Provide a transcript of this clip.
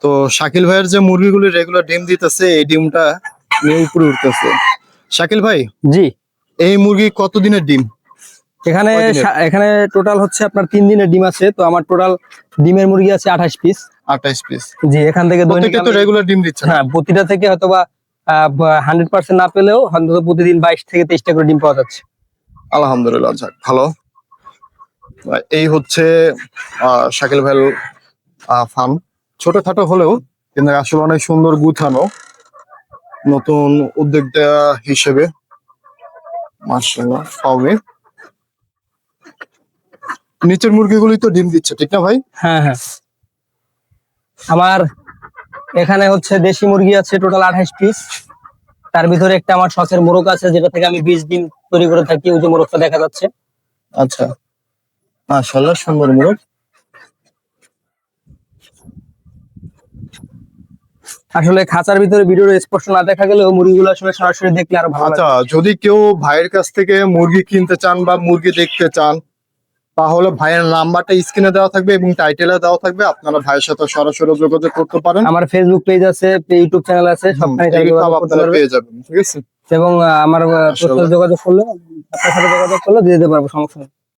তো শাকিল ভাইয়ের যে মুরগিগুলি রেগুলার ডিম দিতেছে এই ডিমটা নিয়ে উপরে উঠতেছে। শাকিল ভাই, জি, এই মুরগি কতদিনের ডিম? এখানে কয়দিনের? এখানে টোটাল হচ্ছে আপনার 3 দিনের ডিম আছে। তো আমার টোটাল ডিমের মুরগি আছে 28 পিস। 28 পিস। জি, এখান থেকে দৈনিক প্রত্যেকটা তো রেগুলার ডিম দিচ্ছে না? হ্যাঁ, প্রতিটা থেকে হয়তোবা 100% না পেলেও অন্তত প্রতিদিন 22 থেকে 23টা করে ডিম পাওয়া যাচ্ছে। আলহামদুলিল্লাহ, যাক ভালো। এই হচ্ছে শাকিল ভাইয়ের ফার্ম। ছোটখাটো হলেও কিন্তু আসলে অনেক সুন্দর গুছানো, নতুন উদ্যোক্তা হিসেবে মাশাআল্লাহ ফার্মে। নিচের মুরগিগুলি তো ডিম দিচ্ছে, ঠিক না ভাই? হ্যাঁ হ্যাঁ, আমার এখানে হচ্ছে দেশি মুরগি আছে টোটাল 28 পিস। তার ভিতরে একটা আমার শখের মোরগ আছে, যেটা থেকে আমি 20 ডিম তৈরি করে থাকি। ওই যে মোরগটা দেখা যাচ্ছে। আচ্ছা, মাশাআল্লাহ সুন্দর মুরগ। আসলে খাঁচার ভিতরে ভিডিওর স্পষ্ট না দেখা গেলেও মুরগিগুলো আসলে সরাসরি দেখলে আরো ভালো আচ্ছা, লাগে। যদি কেউ ভাইয়ের কাছ থেকে মুরগি কিনতে চান বা মুরগি দেখতে চান, তাহলে ভাইয়ের নাম্বারটা স্ক্রিনে দেওয়া থাকবে এবং টাইটেলে দেওয়া থাকবে, আপনারা ভাইয়ের সাথে সরাসরি যোগাযোগ করতে পারেন। আমার ফেসবুক পেজ আছে, ইউটিউব চ্যানেল আছে, সবখানে যোগাযোগ করতে আপনারা পারবে। পেয়ে যাবেন, ঠিক আছে? এবং আমার মাশাআল্লাহ। যোগাযোগ করলে, আপনার সাথে যোগাযোগ করলে দিয়ে দিতে পারবো, সমস্যা নেই।